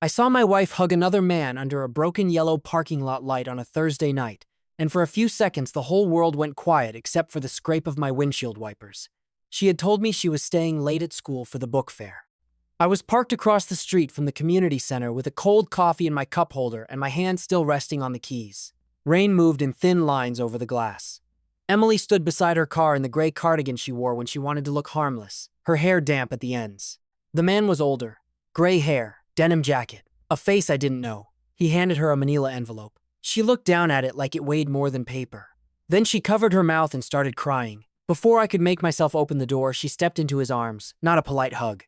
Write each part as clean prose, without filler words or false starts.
I saw my wife hug another man under a broken yellow parking lot light on a Thursday night, and for a few seconds the whole world went quiet except for the scrape of my windshield wipers. She had told me she was staying late at school for the book fair. I was parked across the street from the community center with a cold coffee in my cup holder and my hand still resting on the keys. Rain moved in thin lines over the glass. Emily stood beside her car in the gray cardigan she wore when she wanted to look harmless, her hair damp at the ends. The man was older. Gray hair, denim jacket, a face I didn't know. He handed her a manila envelope. She looked down at it like it weighed more than paper. Then she covered her mouth and started crying. Before I could make myself open the door, she stepped into his arms, not a polite hug.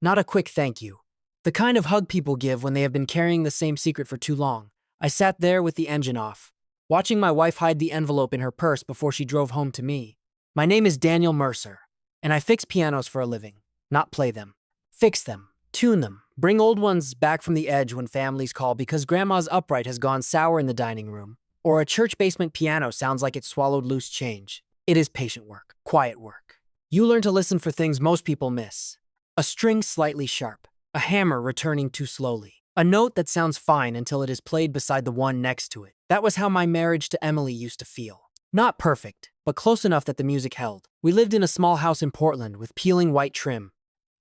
Not a quick thank you. The kind of hug people give when they have been carrying the same secret for too long. I sat there with the engine off, watching my wife hide the envelope in her purse before she drove home to me. My name is Daniel Mercer, and I fix pianos for a living, not play them. Fix them, tune them, bring old ones back from the edge when families call because grandma's upright has gone sour in the dining room, or a church basement piano sounds like it swallowed loose change. It is patient work, quiet work. You learn to listen for things most people miss. A string slightly sharp, a hammer returning too slowly, a note that sounds fine until it is played beside the one next to it. That was how my marriage to Emily used to feel. Not perfect, but close enough that the music held. We lived in a small house in Portland with peeling white trim,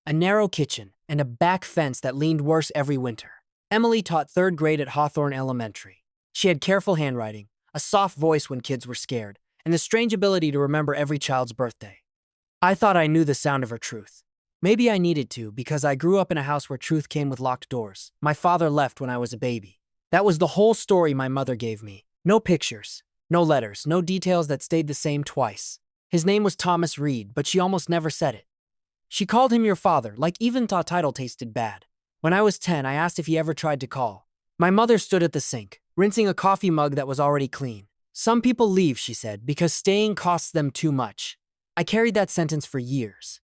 a narrow kitchen, and a back fence that leaned worse every winter. Emily taught third grade at Hawthorne Elementary. She had careful handwriting, a soft voice when kids were scared, and the strange ability to remember every child's birthday. I thought I knew the sound of her truth. Maybe I needed to because I grew up in a house where truth came with locked doors. My father left when I was a baby. That was the whole story my mother gave me. No pictures, no letters, no details that stayed the same twice. His name was Thomas Reed, but she almost never said it. She called him your father, like even thought title tasted bad. When I was 10, I asked if he ever tried to call. My mother stood at the sink, rinsing a coffee mug that was already clean. Some people leave, she said, because staying costs them too much. I carried that sentence for years.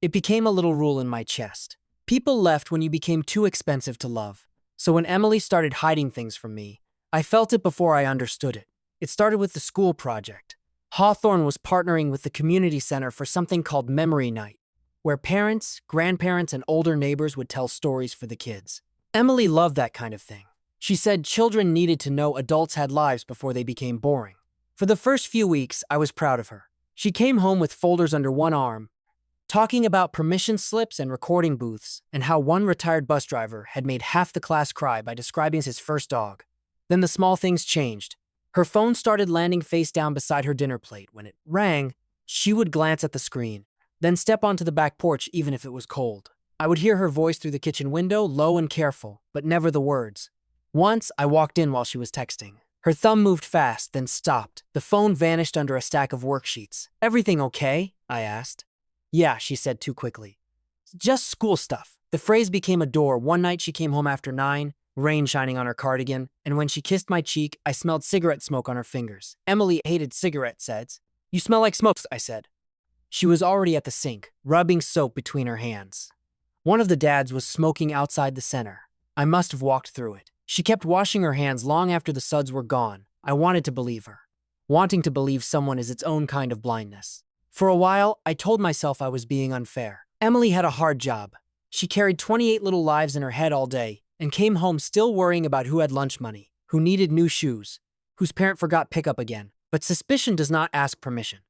It became a little rule in my chest. People left when you became too expensive to love. So when Emily started hiding things from me, I felt it before I understood it. It started with the school project. Hawthorne was partnering with the community center for something called Memory Night, where parents, grandparents, and older neighbors would tell stories for the kids. Emily loved that kind of thing. She said children needed to know adults had lives before they became boring. For the first few weeks, I was proud of her. She came home with folders under one arm, talking about permission slips and recording booths, and how one retired bus driver had made half the class cry by describing his first dog. Then the small things changed. Her phone started landing face down beside her dinner plate. When it rang, she would glance at the screen, then step onto the back porch even if it was cold. I would hear her voice through the kitchen window, low and careful, but never the words. Once, I walked in while she was texting. Her thumb moved fast, then stopped. The phone vanished under a stack of worksheets. "Everything okay?" I asked. "Yeah," she said too quickly. "Just school stuff." The phrase became a door. One night she came home after 9, rain shining on her cardigan, and when she kissed my cheek, I smelled cigarette smoke on her fingers. Emily hated cigarette scents. "You smell like smoke," I said. She was already at the sink, rubbing soap between her hands. One of the dads was smoking outside the center. I must have walked through it. She kept washing her hands long after the suds were gone. I wanted to believe her. Wanting to believe someone is its own kind of blindness. For a while, I told myself I was being unfair. Emily had a hard job. She carried 28 little lives in her head all day and came home still worrying about who had lunch money, who needed new shoes, whose parent forgot pickup again. But suspicion does not ask permission.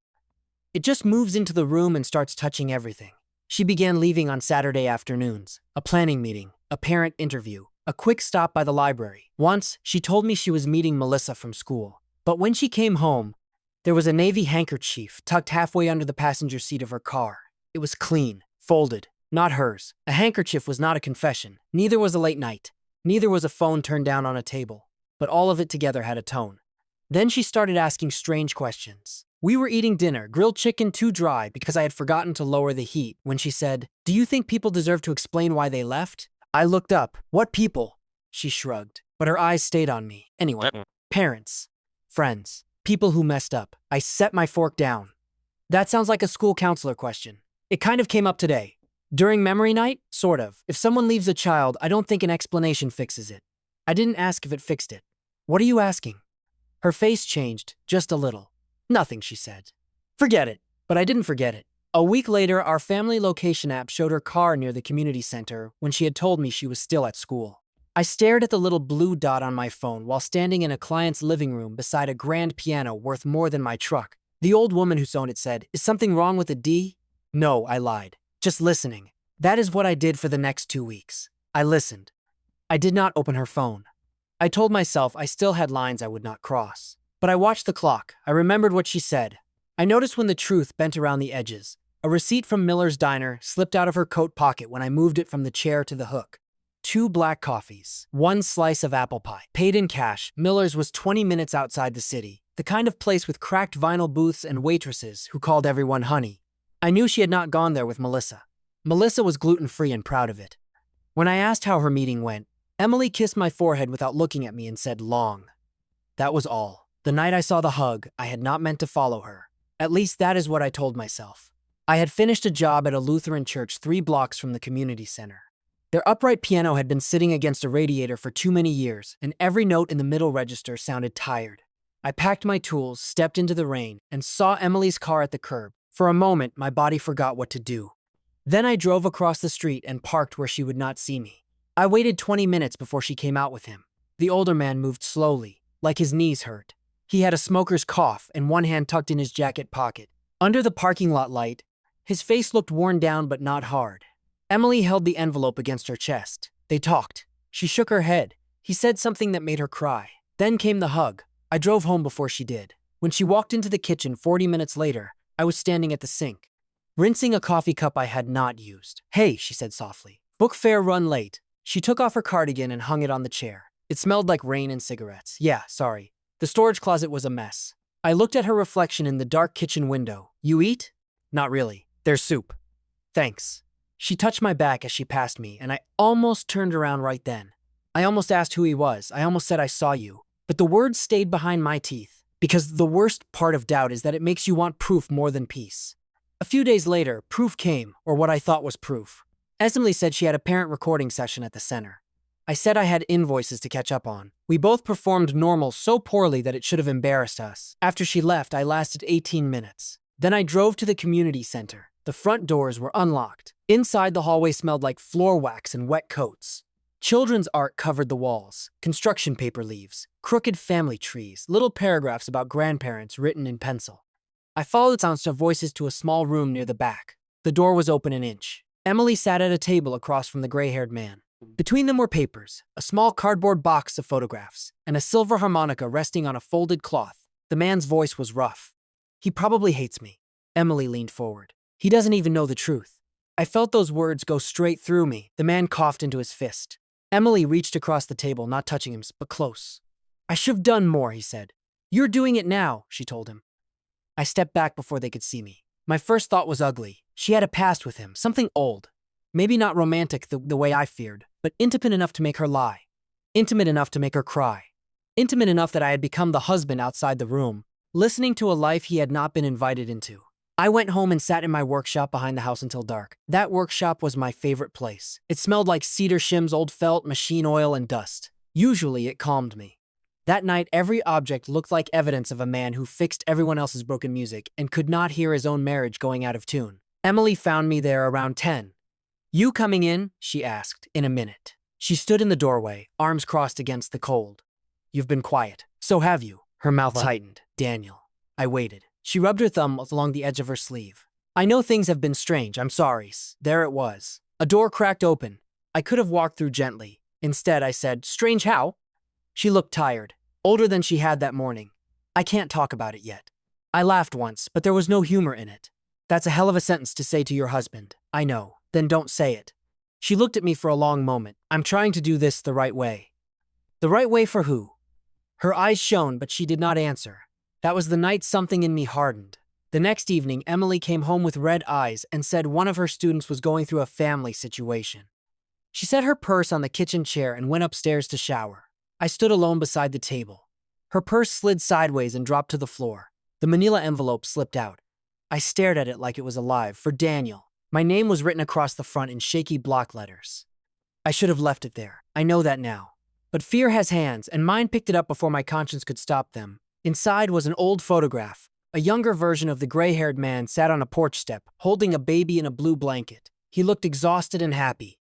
It just moves into the room and starts touching everything. She began leaving on Saturday afternoons, a planning meeting, a parent interview, a quick stop by the library. Once, she told me she was meeting Melissa from school. But when she came home, there was a navy handkerchief tucked halfway under the passenger seat of her car. It was clean, folded, not hers. A handkerchief was not a confession. Neither was a late night. Neither was a phone turned down on a table. But all of it together had a tone. Then she started asking strange questions. We were eating dinner, grilled chicken too dry because I had forgotten to lower the heat, when she said, "Do you think people deserve to explain why they left?" I looked up. "What people?" She shrugged, but her eyes stayed on me. "Anyone. Parents. Friends. People who messed up." I set my fork down. "That sounds like a school counselor question. It kind of came up today. During memory night? Sort of. If someone leaves a child, I don't think an explanation fixes it." I didn't ask if it fixed it. "What are you asking?" Her face changed, just a little. "Nothing," she said. "Forget it." But I didn't forget it. A week later, our family location app showed her car near the community center when she had told me she was still at school. I stared at the little blue dot on my phone while standing in a client's living room beside a grand piano worth more than my truck. The old woman who owned it said, "Is something wrong with the D?" No, I lied. Just listening. That is what I did for the next 2 weeks. I listened. I did not open her phone. I told myself I still had lines I would not cross. But I watched the clock. I remembered what she said. I noticed when the truth bent around the edges. A receipt from Miller's Diner slipped out of her coat pocket when I moved it from the chair to the hook. 2 black coffees, 1 slice of apple pie. Paid in cash. Miller's was 20 minutes outside the city. The kind of place with cracked vinyl booths and waitresses who called everyone honey. I knew she had not gone there with Melissa. Melissa was gluten-free and proud of it. When I asked how her meeting went, Emily kissed my forehead without looking at me and said, "Long." That was all. The night I saw the hug, I had not meant to follow her. At least that is what I told myself. I had finished a job at a Lutheran church 3 blocks from the community center. Their upright piano had been sitting against a radiator for too many years, and every note in the middle register sounded tired. I packed my tools, stepped into the rain, and saw Emily's car at the curb. For a moment, my body forgot what to do. Then I drove across the street and parked where she would not see me. I waited 20 minutes before she came out with him. The older man moved slowly, like his knees hurt. He had a smoker's cough and one hand tucked in his jacket pocket. Under the parking lot light, his face looked worn down but not hard. Emily held the envelope against her chest. They talked. She shook her head. He said something that made her cry. Then came the hug. I drove home before she did. When she walked into the kitchen 40 minutes later, I was standing at the sink, rinsing a coffee cup I had not used. "Hey," she said softly. "Book fare run late." She took off her cardigan and hung it on the chair. It smelled like rain and cigarettes. "Yeah, sorry." The storage closet was a mess. I looked at her reflection in the dark kitchen window. "You eat?" "Not really. There's soup." "Thanks." She touched my back as she passed me, and I almost turned around right then. I almost asked who he was. I almost said I saw you. But the words stayed behind my teeth. Because the worst part of doubt is that it makes you want proof more than peace. A few days later, proof came, or what I thought was proof. Emily said she had a parent recording session at the center. I said I had invoices to catch up on. We both performed normal so poorly that it should have embarrassed us. After she left, I lasted 18 minutes. Then I drove to the community center. The front doors were unlocked. Inside, the hallway smelled like floor wax and wet coats. Children's art covered the walls, construction paper leaves, crooked family trees, little paragraphs about grandparents written in pencil. I followed the sounds of voices to a small room near the back. The door was open an inch. Emily sat at a table across from the gray-haired man. Between them were papers, a small cardboard box of photographs, and a silver harmonica resting on a folded cloth. The man's voice was rough. "He probably hates me." Emily leaned forward. "He doesn't even know the truth." I felt those words go straight through me. The man coughed into his fist. Emily reached across the table, not touching him, but close. "I should have done more," he said. "You're doing it now," she told him. I stepped back before they could see me. My first thought was ugly. She had a past with him, something old. Maybe not romantic the way I feared, but intimate enough to make her lie. Intimate enough to make her cry. Intimate enough that I had become the husband outside the room, listening to a life he had not been invited into. I went home and sat in my workshop behind the house until dark. That workshop was my favorite place. It smelled like cedar shims, old felt, machine oil, and dust. Usually it calmed me. That night, every object looked like evidence of a man who fixed everyone else's broken music and could not hear his own marriage going out of tune. Emily found me there around 10. "You coming in?" she asked, in a minute. She stood in the doorway, arms crossed against the cold. "You've been quiet." "So have you." Her mouth tightened. "Daniel." I waited. She rubbed her thumb along the edge of her sleeve. "I know things have been strange. I'm sorry." There it was. A door cracked open. I could have walked through gently. Instead, I said, "Strange how?" She looked tired, older than she had that morning. "I can't talk about it yet." I laughed once, but there was no humor in it. "That's a hell of a sentence to say to your husband." "I know. Then don't say it." She looked at me for a long moment. "I'm trying to do this the right way." "The right way for who?" Her eyes shone, but she did not answer. That was the night something in me hardened. The next evening, Emily came home with red eyes and said one of her students was going through a family situation. She set her purse on the kitchen chair and went upstairs to shower. I stood alone beside the table. Her purse slid sideways and dropped to the floor. The manila envelope slipped out. I stared at it like it was alive. For Daniel. My name was written across the front in shaky block letters. I should have left it there. I know that now. But fear has hands, and mine picked it up before my conscience could stop them. Inside was an old photograph. A younger version of the gray-haired man sat on a porch step, holding a baby in a blue blanket. He looked exhausted and happy.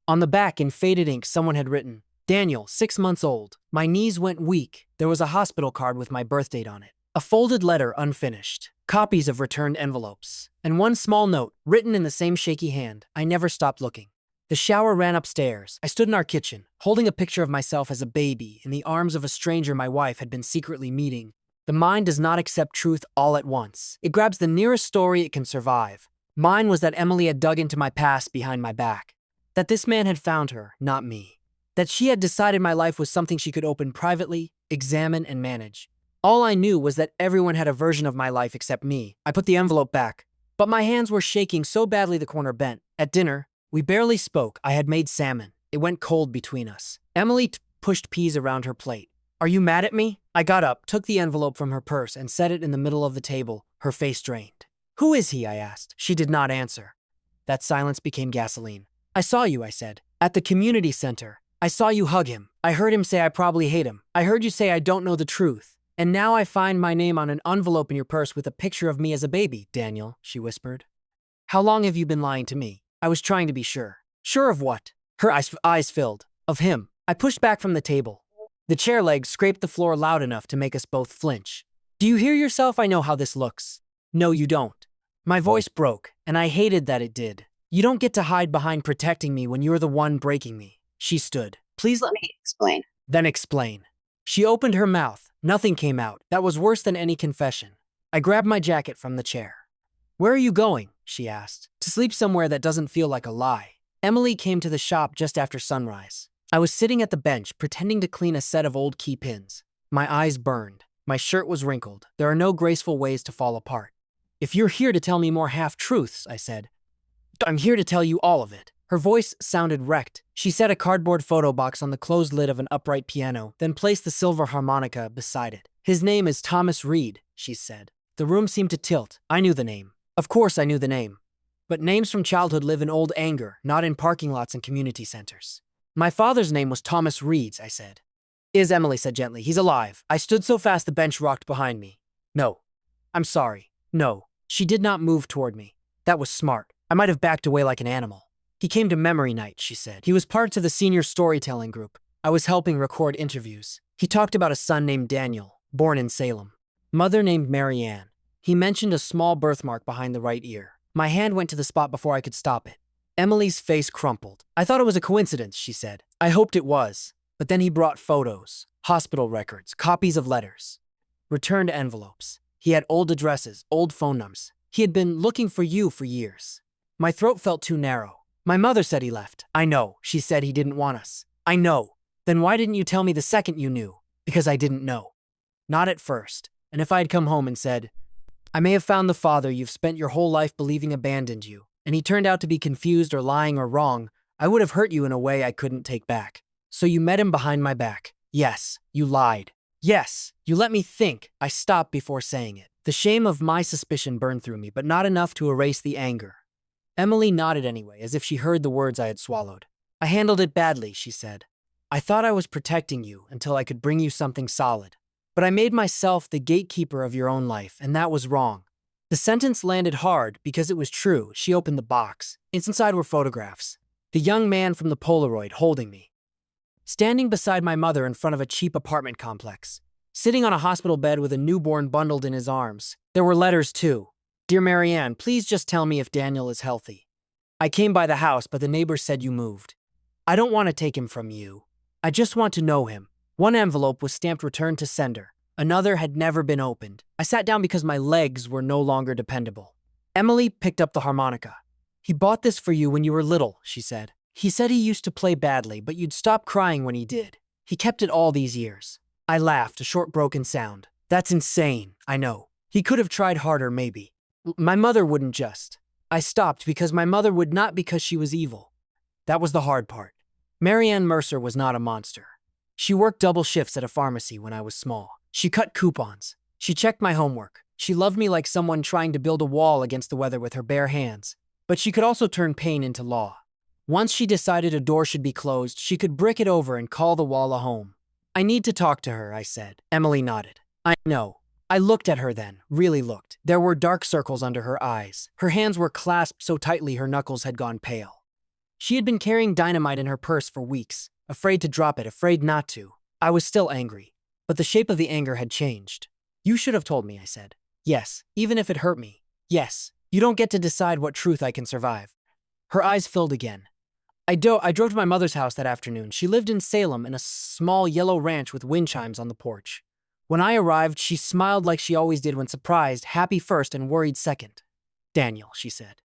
On the back, in faded ink, someone had written, Daniel, 6 months old. My knees went weak. There was a hospital card with my birth date on it. A folded letter unfinished. Copies of returned envelopes. And one small note, written in the same shaky hand. I never stopped looking. The shower ran upstairs. I stood in our kitchen, holding a picture of myself as a baby in the arms of a stranger my wife had been secretly meeting. The mind does not accept truth all at once. It grabs the nearest story it can survive. Mine was that Emily had dug into my past behind my back. That this man had found her, not me. That she had decided my life was something she could open privately, examine, and manage. All I knew was that everyone had a version of my life except me. I put the envelope back, but my hands were shaking so badly the corner bent. At dinner, we barely spoke. I had made salmon. It went cold between us. Emily pushed peas around her plate. Are you mad at me? I got up, took the envelope from her purse, and set it in the middle of the table, her face drained. Who is he? I asked. She did not answer. That silence became gasoline. I saw you, I said. At the community center. I saw you hug him. I heard him say I probably hate him. I heard you say I don't know the truth. And now I find my name on an envelope in your purse with a picture of me as a baby, Daniel, she whispered. How long have you been lying to me? I was trying to be sure. Sure of what? Her eyes filled. Of him. I pushed back from the table. The chair legs scraped the floor loud enough to make us both flinch. Do you hear yourself? I know how this looks. No, you don't. My voice broke, and I hated that it did. You don't get to hide behind protecting me when you're the one breaking me. She stood. Please let me explain. Then explain. She opened her mouth. Nothing came out. That was worse than any confession. I grabbed my jacket from the chair. Where are you going? She asked. To sleep somewhere that doesn't feel like a lie. Emily came to the shop just after sunrise. I was sitting at the bench, pretending to clean a set of old key pins. My eyes burned. My shirt was wrinkled. There are no graceful ways to fall apart. If you're here to tell me more half-truths, I said, I'm here to tell you all of it. Her voice sounded wrecked. She set a cardboard photo box on the closed lid of an upright piano, then placed the silver harmonica beside it. His name is Thomas Reed, she said. The room seemed to tilt. I knew the name. Of course I knew the name. But names from childhood live in old anger, not in parking lots and community centers. My father's name was Thomas Reeds, I said. Emily said gently. He's alive. I stood so fast the bench rocked behind me. No. I'm sorry. No. She did not move toward me. That was smart. I might have backed away like an animal. He came to memory night, she said. He was part of the senior storytelling group. I was helping record interviews. He talked about a son named Daniel, born in Salem. Mother named Mary Ann. He mentioned a small birthmark behind the right ear. My hand went to the spot before I could stop it. Emily's face crumpled. I thought it was a coincidence, she said. I hoped it was. But then he brought photos, hospital records, copies of letters, returned envelopes. He had old addresses, old phone numbers. He had been looking for you for years. My throat felt too narrow. My mother said he left. I know. She said he didn't want us. I know. Then why didn't you tell me the second you knew? Because I didn't know. Not at first. And if I had come home and said, I may have found the father you've spent your whole life believing abandoned you, and he turned out to be confused or lying or wrong, I would have hurt you in a way I couldn't take back. So you met him behind my back. Yes, you lied. Yes, you let me think. I stopped before saying it. The shame of my suspicion burned through me, but not enough to erase the anger. Emily nodded anyway, as if she heard the words I had swallowed. I handled it badly, she said. I thought I was protecting you until I could bring you something solid. But I made myself the gatekeeper of your own life, and that was wrong. The sentence landed hard because it was true. She opened the box. Inside were photographs. The young man from the Polaroid holding me. Standing beside my mother in front of a cheap apartment complex. Sitting on a hospital bed with a newborn bundled in his arms. There were letters too. Dear Marianne, please just tell me if Daniel is healthy. I came by the house, but the neighbors said you moved. I don't want to take him from you. I just want to know him. One envelope was stamped returned to sender. Another had never been opened. I sat down because my legs were no longer dependable. Emily picked up the harmonica. He bought this for you when you were little, she said. He said he used to play badly, but you'd stop crying when he did. He kept it all these years. I laughed, a short broken sound. That's insane, I know. He could have tried harder, maybe. My mother wouldn't just. I stopped because my mother would not because she was evil. That was the hard part. Marianne Mercer was not a monster. She worked double shifts at a pharmacy when I was small. She cut coupons. She checked my homework. She loved me like someone trying to build a wall against the weather with her bare hands. But she could also turn pain into law. Once she decided a door should be closed, she could brick it over and call the wall a home. I need to talk to her, I said. Emily nodded. I know. I looked at her then, really looked. There were dark circles under her eyes. Her hands were clasped so tightly her knuckles had gone pale. She had been carrying dynamite in her purse for weeks. afraid to drop it, afraid not to. I was still angry, but the shape of the anger had changed. You should have told me, I said. Yes, even if it hurt me. Yes, you don't get to decide what truth I can survive. Her eyes filled again. I drove to my mother's house that afternoon. She lived in Salem in a small yellow ranch with wind chimes on the porch. When I arrived, she smiled like she always did when surprised, happy first and worried second. Daniel, she said.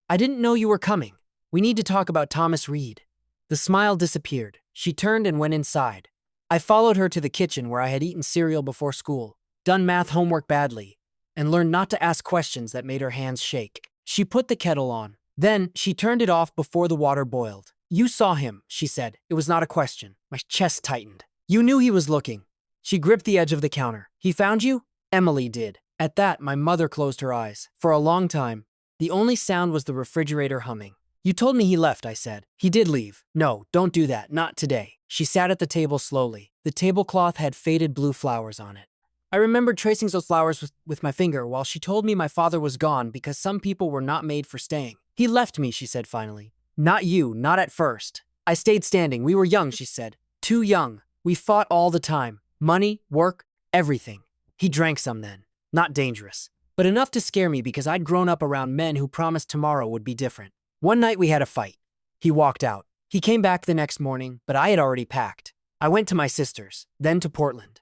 I didn't know you were coming. We need to talk about Thomas Reed. The smile disappeared. She turned and went inside. I followed her to the kitchen where I had eaten cereal before school, done math homework badly, and learned not to ask questions that made her hands shake. She put the kettle on. Then she turned it off before the water boiled. You saw him, she said. It was not a question. My chest tightened. You knew he was looking. She gripped the edge of the counter. He found you? Emily did. At that, my mother closed her eyes. For a long time, the only sound was the refrigerator humming. You told me he left, I said. He did leave. No, don't do that. Not today. She sat at the table slowly. The tablecloth had faded blue flowers on it. I remembered tracing those flowers with my finger while she told me my father was gone because some people were not made for staying. He left me, she said finally. Not you, not at first. I stayed standing. We were young, she said. Too young. We fought all the time. Money, work, everything. He drank some then. Not dangerous, but enough to scare me because I'd grown up around men who promised tomorrow would be different. One night we had a fight. He walked out. He came back the next morning, but I had already packed. I went to my sister's, then to Portland.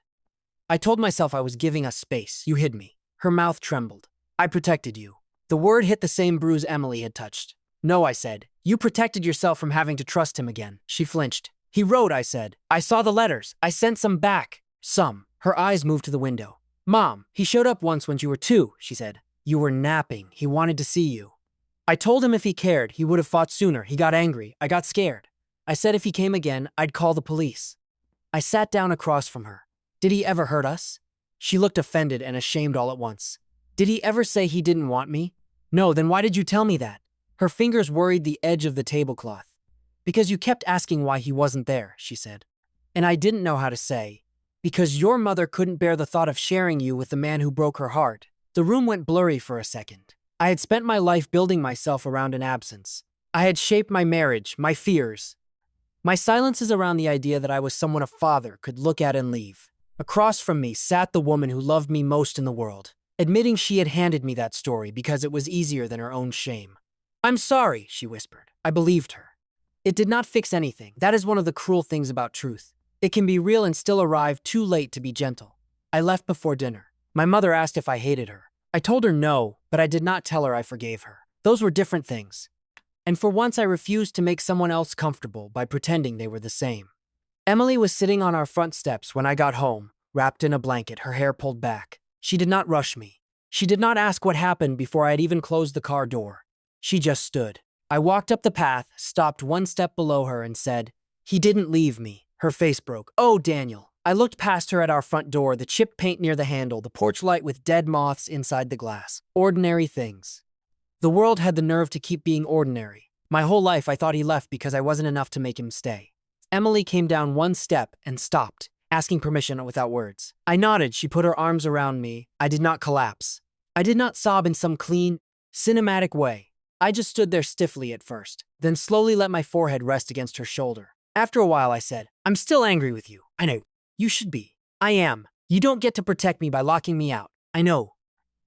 I told myself I was giving us space. You hid me. Her mouth trembled. I protected you. The word hit the same bruise Emily had touched. No, I said. You protected yourself from having to trust him again. She flinched. He wrote, I said. I saw the letters. I sent some back. Some. Her eyes moved to the window. Mom, he showed up once when you were 2, she said. You were napping. He wanted to see you. I told him if he cared, he would have fought sooner. He got angry. I got scared. I said if he came again, I'd call the police. I sat down across from her. Did he ever hurt us? She looked offended and ashamed all at once. Did he ever say he didn't want me? No, then why did you tell me that? Her fingers worried the edge of the tablecloth. Because you kept asking why he wasn't there, she said. And I didn't know how to say. Because your mother couldn't bear the thought of sharing you with the man who broke her heart. The room went blurry for a second. I had spent my life building myself around an absence. I had shaped my marriage, my fears. My silences around the idea that I was someone a father could look at and leave. Across from me sat the woman who loved me most in the world, admitting she had handed me that story because it was easier than her own shame. I'm sorry, she whispered. I believed her. It did not fix anything. That is one of the cruel things about truth. It can be real and still arrive too late to be gentle. I left before dinner. My mother asked if I hated her. I told her no, but I did not tell her I forgave her. Those were different things. And for once I refused to make someone else comfortable by pretending they were the same. Emily was sitting on our front steps when I got home, wrapped in a blanket, her hair pulled back. She did not rush me. She did not ask what happened before I had even closed the car door. She just stood. I walked up the path, stopped one step below her, and said, "He didn't leave me." Her face broke. "Oh, Daniel." I looked past her at our front door, the chipped paint near the handle, the porch light with dead moths inside the glass. Ordinary things. The world had the nerve to keep being ordinary. My whole life I thought he left because I wasn't enough to make him stay. Emily came down one step and stopped, asking permission without words. I nodded. She put her arms around me. I did not collapse. I did not sob in some clean, cinematic way. I just stood there stiffly at first, then slowly let my forehead rest against her shoulder. After a while, I said, "I'm still angry with you. I know. You should be. I am. You don't get to protect me by locking me out. I know.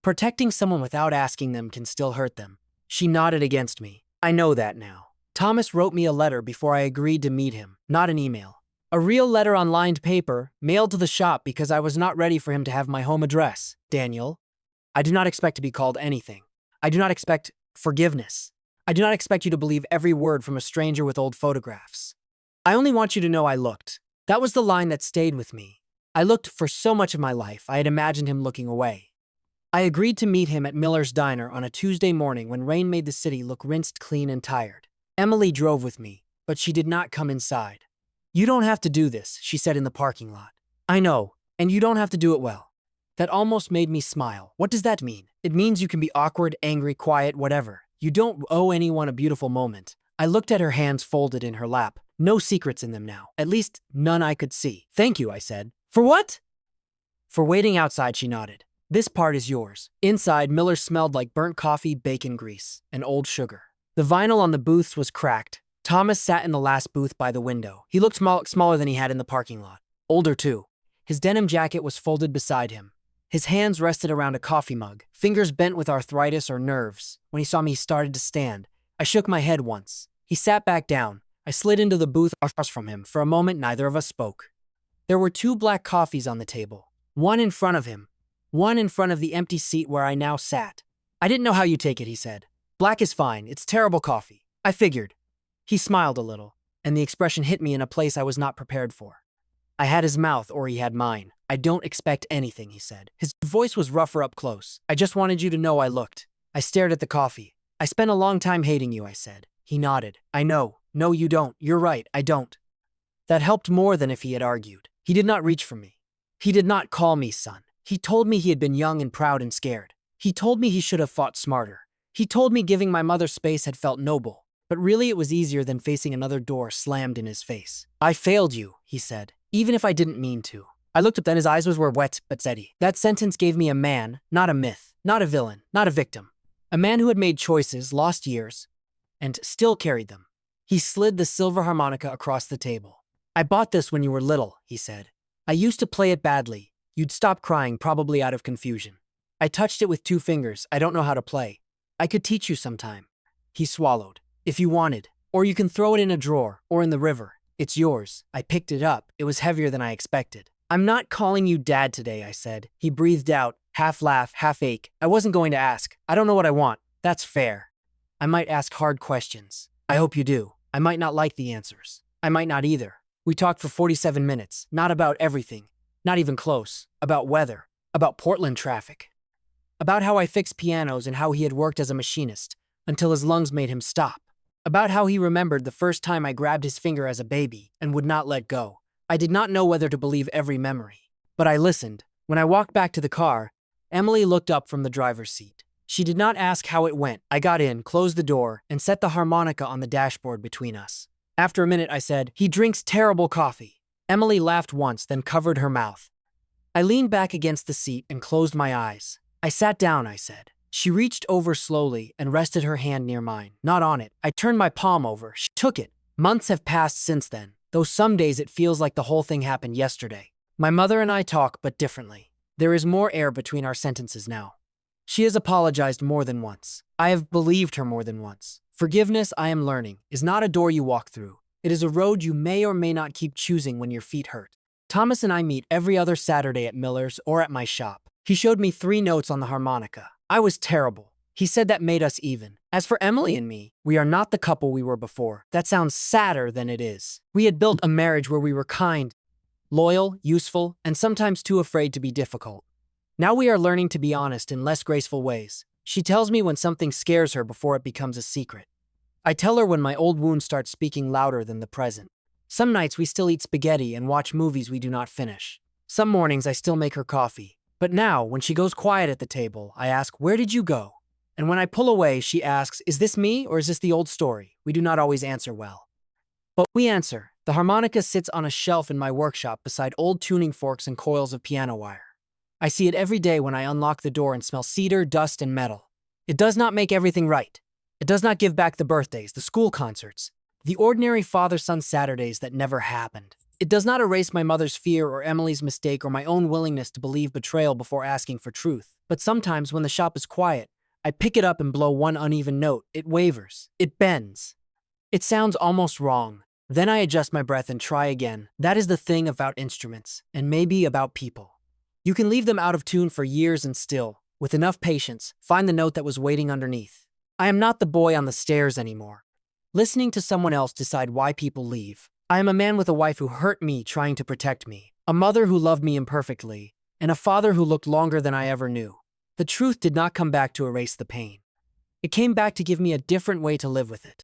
Protecting someone without asking them can still hurt them." She nodded against me. I know that now. Thomas wrote me a letter before I agreed to meet him, not an email. A real letter on lined paper, mailed to the shop because I was not ready for him to have my home address. Daniel, I do not expect to be called anything. I do not expect forgiveness. I do not expect you to believe every word from a stranger with old photographs. I only want you to know I looked. That was the line that stayed with me. I looked for so much of my life, I had imagined him looking away. I agreed to meet him at Miller's Diner on a Tuesday morning when rain made the city look rinsed clean and tired. Emily drove with me, but she did not come inside. "You don't have to do this," she said in the parking lot. "I know, and you don't have to do it well." That almost made me smile. What does that mean? It means you can be awkward, angry, quiet, whatever. You don't owe anyone a beautiful moment. I looked at her hands folded in her lap. No secrets in them now. At least none I could see. "Thank you," I said. "For what?" "For waiting outside," she nodded. "This part is yours." Inside, Miller smelled like burnt coffee, bacon grease, and old sugar. The vinyl on the booths was cracked. Thomas sat in the last booth by the window. He looked smaller than he had in the parking lot. Older, too. His denim jacket was folded beside him. His hands rested around a coffee mug, fingers bent with arthritis or nerves. When he saw me, he started to stand. I shook my head once. He sat back down. I slid into the booth across from him. For a moment, neither of us spoke. There were 2 black coffees on the table. One in front of him. One in front of the empty seat where I now sat. I didn't know how you take it, he said. Black is fine. It's terrible coffee. I figured. He smiled a little, and the expression hit me in a place I was not prepared for. I had his mouth, or he had mine. I don't expect anything, he said. His voice was rougher up close. I just wanted you to know I looked. I stared at the coffee. I spent a long time hating you, I said. He nodded. I know. No, you don't. You're right. I don't. That helped more than if he had argued. He did not reach for me. He did not call me son. He told me he had been young and proud and scared. He told me he should have fought smarter. He told me giving my mother space had felt noble. But really it was easier than facing another door slammed in his face. I failed you, he said, even if I didn't mean to. I looked up, then his eyes were wet but steady. That sentence gave me a man, not a myth, not a villain, not a victim. A man who had made choices, lost years, and still carried them. He slid the silver harmonica across the table. I bought this when you were little, he said. I used to play it badly. You'd stop crying, probably out of confusion. I touched it with 2 fingers. I don't know how to play. I could teach you sometime. He swallowed. If you wanted. Or you can throw it in a drawer, or in the river. It's yours. I picked it up. It was heavier than I expected. I'm not calling you Dad today, I said. He breathed out, half laugh, half ache. I wasn't going to ask. I don't know what I want. That's fair. I might ask hard questions. I hope you do. I might not like the answers. I might not either. We talked for 47 minutes, not about everything, not even close, about weather, about Portland traffic, about how I fixed pianos and how he had worked as a machinist until his lungs made him stop, about how he remembered the first time I grabbed his finger as a baby and would not let go. I did not know whether to believe every memory, but I listened. When I walked back to the car, Emily looked up from the driver's seat. She did not ask how it went. I got in, closed the door, and set the harmonica on the dashboard between us. After a minute, I said, he drinks terrible coffee. Emily laughed once, then covered her mouth. I leaned back against the seat and closed my eyes. I sat down, I said. She reached over slowly and rested her hand near mine, not on it. I turned my palm over. She took it. Months have passed since then, though some days it feels like the whole thing happened yesterday. My mother and I talk, but differently. There is more air between our sentences now. She has apologized more than once. I have believed her more than once. Forgiveness, I am learning, is not a door you walk through. It is a road you may or may not keep choosing when your feet hurt. Thomas and I meet every other Saturday at Miller's or at my shop. He showed me 3 notes on the harmonica. I was terrible. He said that made us even. As for Emily and me, we are not the couple we were before. That sounds sadder than it is. We had built a marriage where we were kind, loyal, useful, and sometimes too afraid to be difficult. Now we are learning to be honest in less graceful ways. She tells me when something scares her before it becomes a secret. I tell her when my old wound starts speaking louder than the present. Some nights we still eat spaghetti and watch movies we do not finish. Some mornings I still make her coffee. But now, when she goes quiet at the table, I ask, where did you go? And when I pull away, she asks, is this me or is this the old story? We do not always answer well. But we answer. The harmonica sits on a shelf in my workshop beside old tuning forks and coils of piano wire. I see it every day when I unlock the door and smell cedar, dust, and metal. It does not make everything right. It does not give back the birthdays, the school concerts, the ordinary father-son Saturdays that never happened. It does not erase my mother's fear or Emily's mistake or my own willingness to believe betrayal before asking for truth. But sometimes when the shop is quiet, I pick it up and blow one uneven note. It wavers. It bends. It sounds almost wrong. Then I adjust my breath and try again. That is the thing about instruments, and maybe about people. You can leave them out of tune for years and still, with enough patience, find the note that was waiting underneath. I am not the boy on the stairs anymore, listening to someone else decide why people leave. I am a man with a wife who hurt me trying to protect me, a mother who loved me imperfectly, and a father who looked longer than I ever knew. The truth did not come back to erase the pain. It came back to give me a different way to live with it.